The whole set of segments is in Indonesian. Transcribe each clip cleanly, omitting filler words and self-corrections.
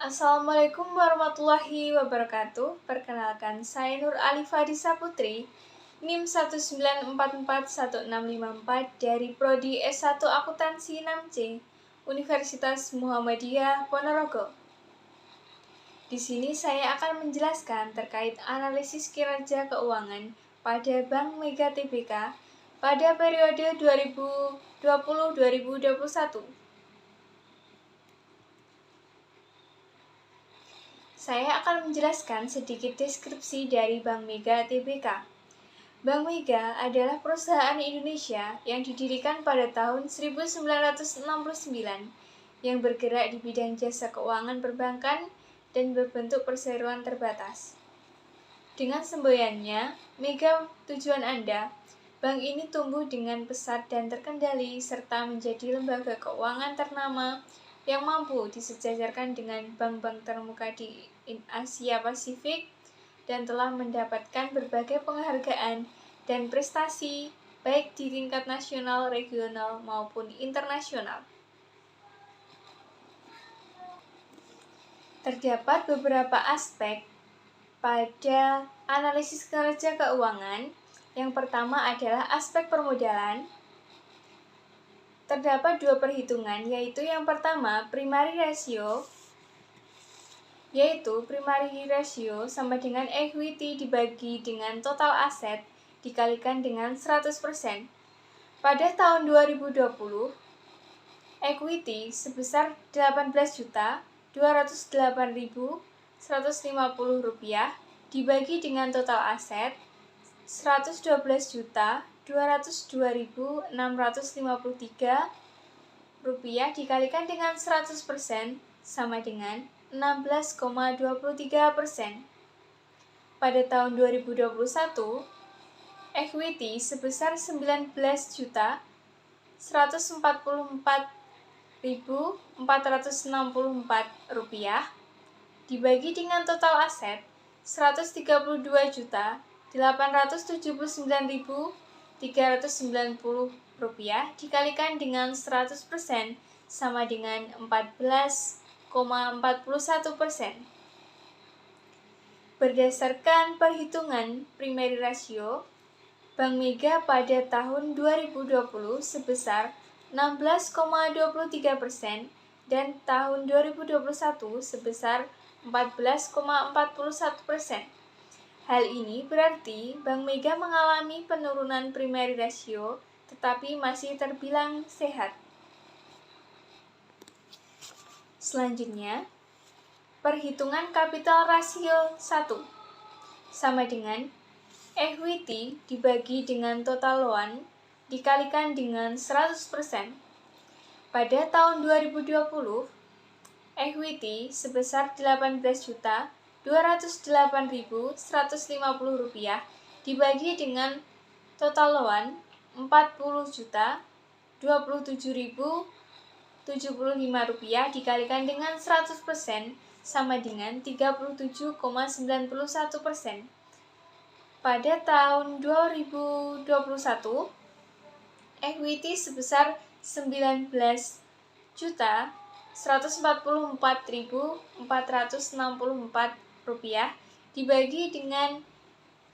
Assalamualaikum warahmatullahi wabarakatuh. Perkenalkan, saya Nur Alifadisa Putri, NIM 1944164 dari Prodi S1 Akuntansi 6C, Universitas Muhammadiyah Ponorogo. Di sini saya akan menjelaskan terkait analisis kinerja keuangan pada Bank Mega Tbk pada periode 2020-2021. Saya akan menjelaskan sedikit deskripsi dari Bank Mega Tbk. Bank Mega adalah perusahaan Indonesia yang didirikan pada tahun 1969 yang bergerak di bidang jasa keuangan perbankan dan berbentuk perseroan terbatas. Dengan semboyannya, Mega tujuan Anda, bank ini tumbuh dengan pesat dan terkendali serta menjadi lembaga keuangan ternama yang mampu disejajarkan dengan bank-bank terkemuka di Asia Pasifik dan telah mendapatkan berbagai penghargaan dan prestasi baik di tingkat nasional, regional, maupun internasional. Terdapat beberapa aspek pada analisis kinerja keuangan. Yang pertama adalah aspek permodalan. Terdapat dua perhitungan, yaitu yang pertama primary ratio, yaitu primary ratio sama dengan equity dibagi dengan total aset dikalikan dengan 100%. Pada tahun 2020, equity sebesar Rp18.208.150 dibagi dengan total aset Rp112.202.653 dikalikan dengan 100% sama dengan 16,23%. Pada tahun 2021, equity sebesar Rp19.944.464 dibagi dengan total aset Rp132.879.390 dikalikan dengan 100% sama dengan 14,41%. Berdasarkan perhitungan primary ratio, Bank Mega pada tahun 2020 sebesar 16,23% dan tahun 2021 sebesar 14,41%. Hal ini berarti Bank Mega mengalami penurunan primary ratio tetapi masih terbilang sehat. Selanjutnya, perhitungan kapital rasio 1 sama dengan equity dibagi dengan total loan dikalikan dengan 100%. Pada tahun 2020, equity sebesar Rp18.208.150 dibagi dengan total loan Rp40.027.075 dikalikan dengan 100% sama dengan 37,91%. Pada tahun 2021, equity sebesar Rp19.144.464 dibagi dengan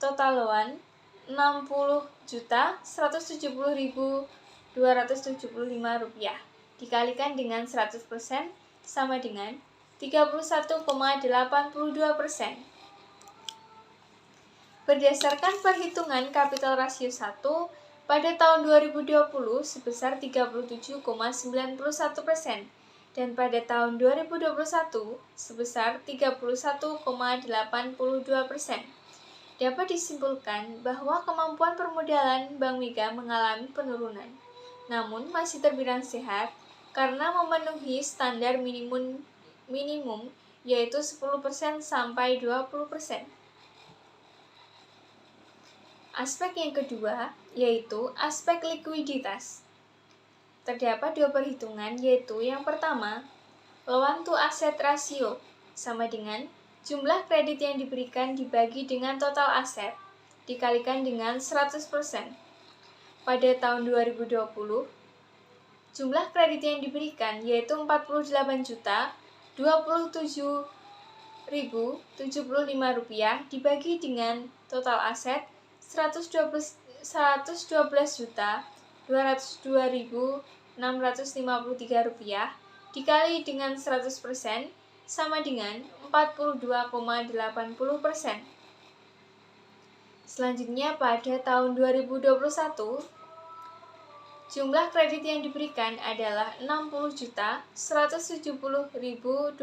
total loan Rp60.170.275 dikalikan dengan 100% sama dengan 31,82%. Berdasarkan perhitungan kapital rasio 1 pada tahun 2020 sebesar 37,91% dan pada tahun 2021 sebesar 31,82%. Dapat disimpulkan bahwa kemampuan permodalan Bank Mega mengalami penurunan, namun masih terbilang sehat karena memenuhi standar minimum yaitu 10% sampai 20%. Aspek yang kedua yaitu aspek likuiditas. Terdapat dua perhitungan, yaitu yang pertama, loan to asset ratio sama dengan jumlah kredit yang diberikan dibagi dengan total aset dikalikan dengan 100%. Pada tahun 2020, jumlah kredit yang diberikan yaitu Rp27.075 dibagi dengan total aset Rp112.202.653 dikali dengan 100% sama dengan 42,80%. Selanjutnya pada tahun 2021, jumlah kredit yang diberikan adalah Rp60.170.275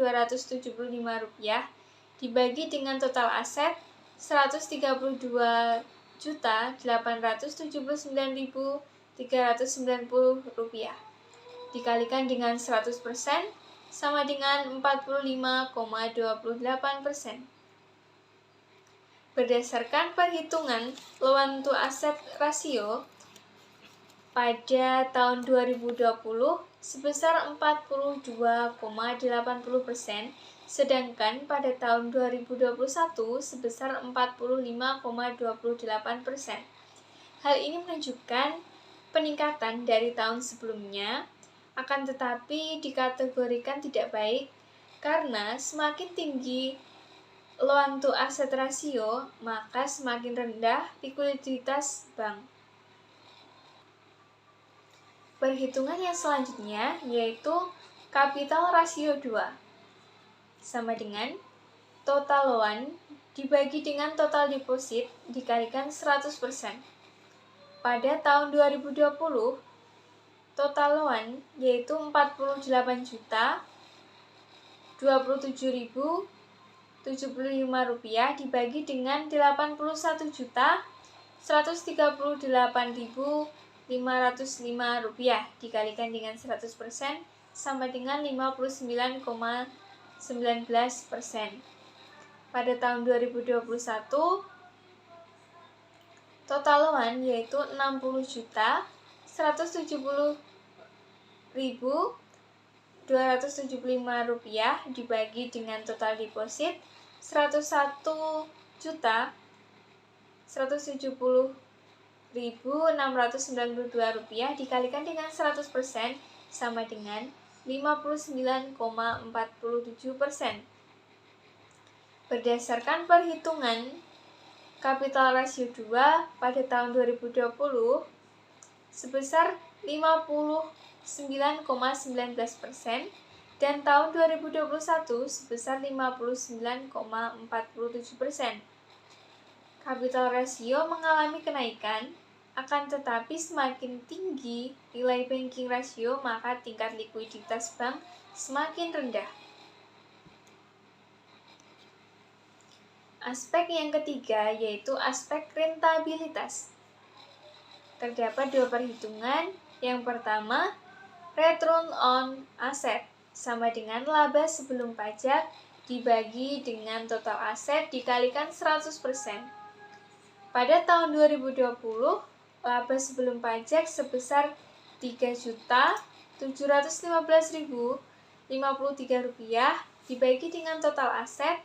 dibagi dengan total aset Rp132.879.390 dikalikan dengan 100% sama dengan 45,28%. Berdasarkan perhitungan loan to asset rasio pada tahun 2020 sebesar 42,80%, sedangkan pada tahun 2021 sebesar 45,28%. Hal ini menunjukkan peningkatan dari tahun sebelumnya, akan tetapi dikategorikan tidak baik karena semakin tinggi loan to asset rasio, maka semakin rendah likuiditas bank. Perhitungan yang selanjutnya yaitu kapital rasio 2 sama dengan total loan dibagi dengan total deposit dikalikan 100%. Pada tahun 2020, total loan yaitu Rp47.075 dibagi dengan Rp81.138.505 dikalikan dengan 100% sama dengan 59,19%. Pada tahun 2021, total loan yaitu Rp60.275 dibagi dengan total deposit Rp101.170.692 dikalikan dengan 100% sama dengan 59,47%. Berdasarkan perhitungan kapital rasio 2 pada tahun 2020 sebesar 59,19% dan tahun 2021 sebesar 59,47%. Kapital rasio mengalami kenaikan, akan tetapi semakin tinggi nilai banking rasio maka tingkat likuiditas bank semakin rendah. Aspek yang ketiga yaitu aspek rentabilitas. Terdapat dua perhitungan. Yang pertama, return on asset sama dengan laba sebelum pajak dibagi dengan total aset dikalikan 100%. Pada tahun 2020, laba sebelum pajak sebesar Rp3.715.053 dibagi dengan total aset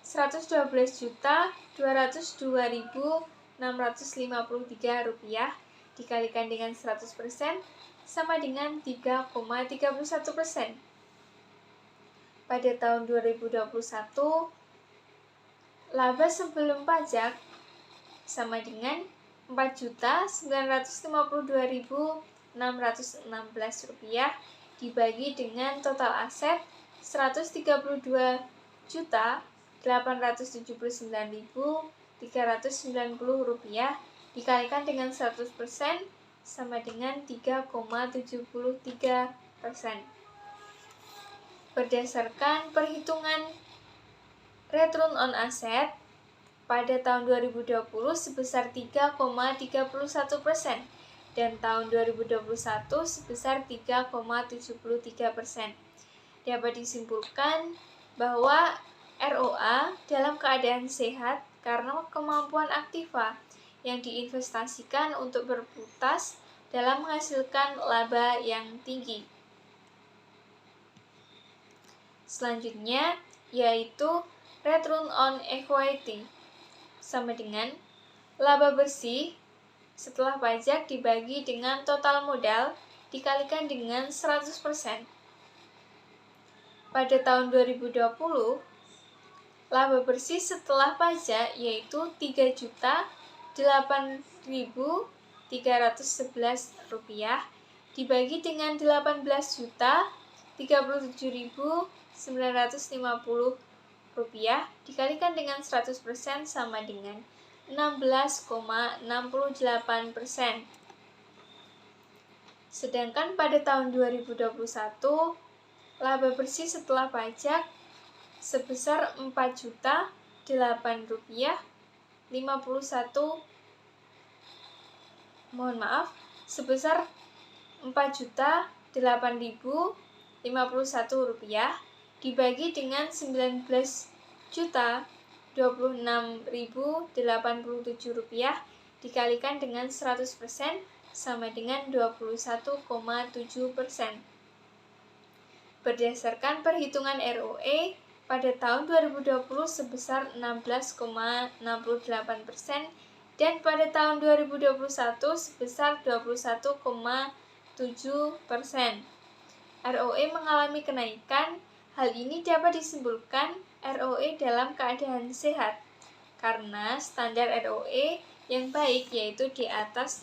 Rp112.202.653 dikalikan dengan 100% sama dengan 3,31%. Pada tahun 2021, laba sebelum pajak sama dengan Rp4.952.616 dibagi dengan total aset Rp133.879.390 dikalikan dengan 100% sama dengan 3,73%. Berdasarkan perhitungan return on asset pada tahun 2020 sebesar 3,31% dan tahun 2021 sebesar 3,73%. Dapat disimpulkan bahwa ROA dalam keadaan sehat karena kemampuan aktiva yang diinvestasikan untuk berputas dalam menghasilkan laba yang tinggi. Selanjutnya yaitu return on equity sama dengan laba bersih setelah pajak dibagi dengan total modal dikalikan dengan 100%. Pada tahun 2020, laba bersih setelah pajak yaitu Rp3.8.311 dibagi dengan Rp18.037.950 dikalikan dengan 100% sama dengan 16,68%. Sedangkan pada tahun 2021, laba bersih setelah pajak sebesar sebesar Rp4.008.051 dibagi dengan 19.026.087 dikalikan dengan 100% sama dengan 21,7%. Berdasarkan perhitungan ROE, pada tahun 2020 sebesar 16,68% dan pada tahun 2021 sebesar 21,7%. ROE mengalami kenaikan. Hal ini dapat disimpulkan ROE dalam keadaan sehat karena standar ROE yang baik yaitu di atas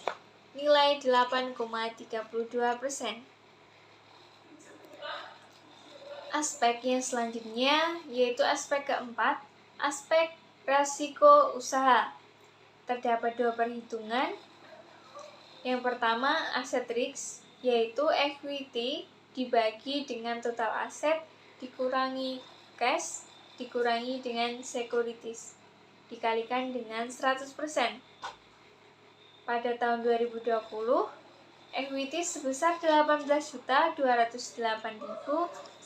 nilai 8,32%. Aspek yang selanjutnya yaitu aspek keempat, aspek risiko usaha. Terdapat dua perhitungan. Yang pertama, aset risk, yaitu equity dibagi dengan total aset dikurangi cash dikurangi dengan securities dikalikan dengan 100%. Pada tahun 2020, equity sebesar Rp18.208.150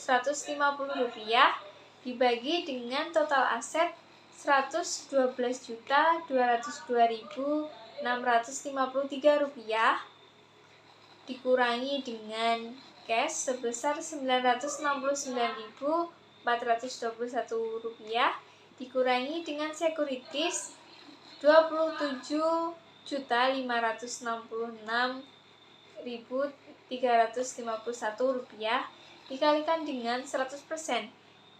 dibagi dengan total aset Rp112.202.653 dikurangi dengan cash sebesar Rp969.421 dikurangi dengan securities Rp27.566.351 dikalikan dengan 100%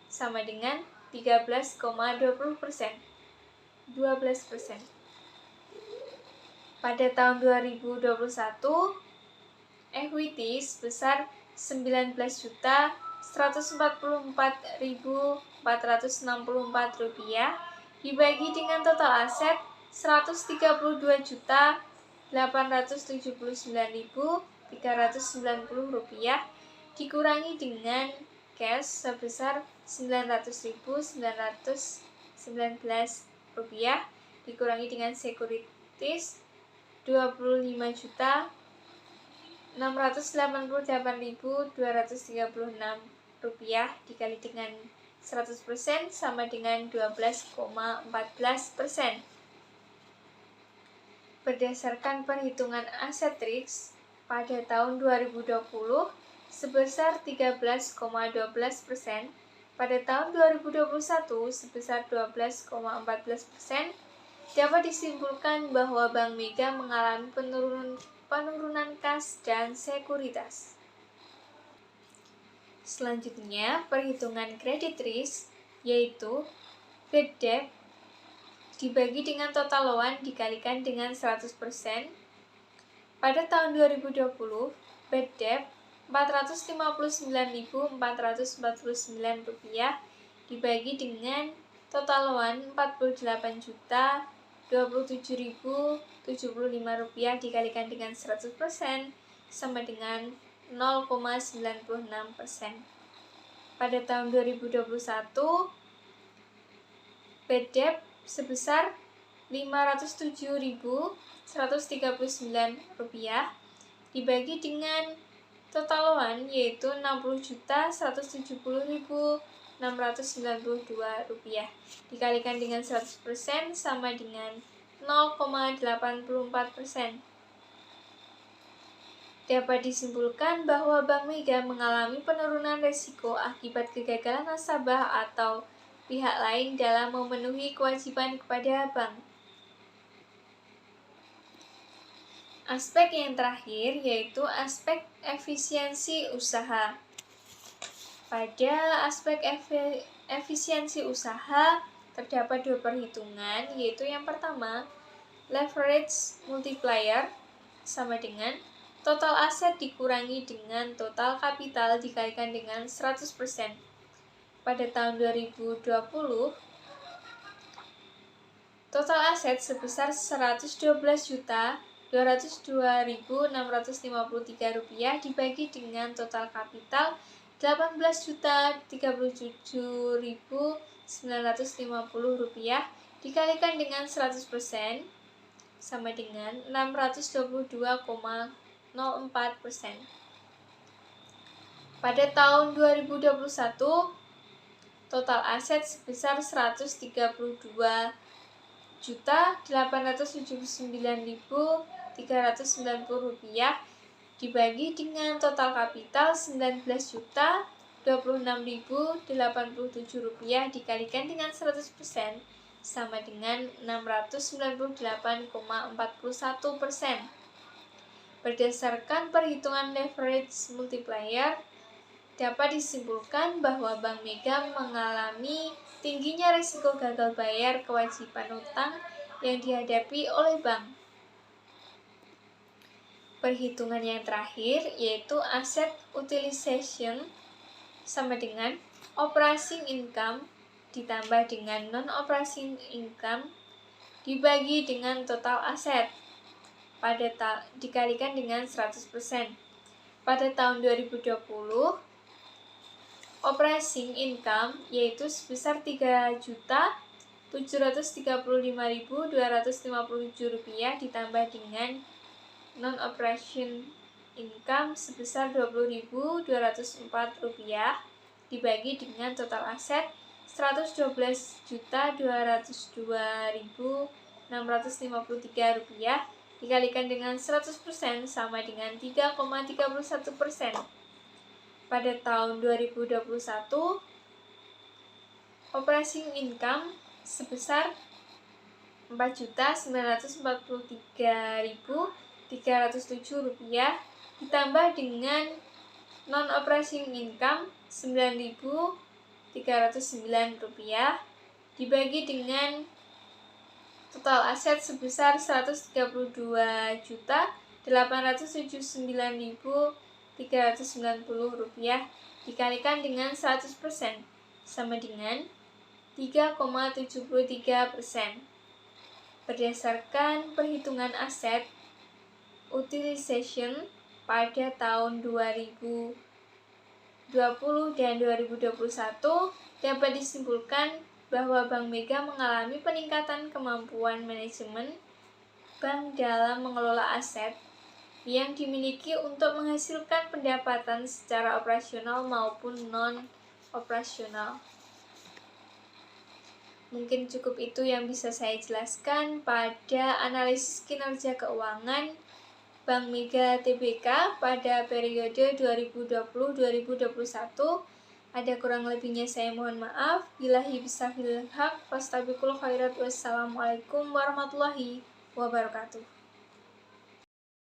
sama dengan 12,20%. Pada tahun 2021, equity sebesar Rp19.144.464 dibagi dengan total aset Rp132.879.390 dikurangi dengan cash sebesar Rp900.919 dikurangi dengan securities Rp26.688.236 dikali dengan 100% sama dengan 12,14%. Berdasarkan perhitungan aset risk pada tahun 2020 sebesar 13,12%, pada tahun 2021 sebesar 12,14%, dapat disimpulkan bahwa Bank Mega mengalami penurunan kas dan sekuritas. Selanjutnya, perhitungan credit risk, yaitu bad debt dibagi dengan total loan dikalikan dengan 100%. Pada tahun 2020, bad debt Rp459.449 dibagi dengan total loan Rp47.075 dikalikan dengan 100% sama dengan 0,96%. Pada tahun 2021, bad debt sebesar Rp507.139 dibagi dengan total loan yaitu Rp60.170.692 dikalikan dengan 100% sama dengan 0,84%. Dapat disimpulkan bahwa Bank Mega mengalami penurunan risiko akibat kegagalan nasabah atau pihak lain dalam memenuhi kewajiban kepada bank. Aspek yang terakhir yaitu aspek efisiensi usaha. Pada aspek efisiensi usaha, terdapat dua perhitungan, yaitu yang pertama, leverage multiplier sama dengan total aset dikurangi dengan total kapital dikalikan dengan 100%. Pada tahun 2020, total aset sebesar Rp212.202.653 dibagi dengan total kapital Rp18.037.950 dikalikan dengan 100% sama dengan 622,04%. Pada tahun 2021, total aset sebesar Rp113.879.390 dibagi dengan total kapital Rp19.026.087 dikalikan dengan 100% sama dengan 698,41%. Berdasarkan perhitungan leverage multiplier, dapat disimpulkan bahwa Bank Mega mengalami tingginya risiko gagal bayar kewajiban utang yang dihadapi oleh bank. Perhitungan yang terakhir yaitu asset utilization sama dengan operating income ditambah dengan non-operating income dibagi dengan total aset dikalikan dengan 100%. Pada tahun 2020, operating income yaitu sebesar Rp3.735.257 ditambah dengan non-operation income sebesar Rp20.204 dibagi dengan total aset Rp112.202.653 dikalikan dengan 100% sama dengan 3,31%. Pada tahun 2021, operating income sebesar Rp4.943.307 ditambah dengan non-operating income Rp9.309 dibagi dengan total aset sebesar Rp132.879.390 dikalikan dengan 100% sama dengan 3,73%. Berdasarkan perhitungan aset utilization pada tahun 2020 dan 2021, dapat disimpulkan bahwa Bank Mega mengalami peningkatan kemampuan manajemen bank dalam mengelola aset yang dimiliki untuk menghasilkan pendapatan secara operasional maupun non-operasional. Mungkin cukup itu yang bisa saya jelaskan pada analisis kinerja keuangan Bank Mega Tbk pada periode 2020-2021. Ada kurang lebihnya saya mohon maaf. Billahi bismillahirrahmanirrahim. Fastabiqul khairat. Wassalamualaikum warahmatullahi wabarakatuh.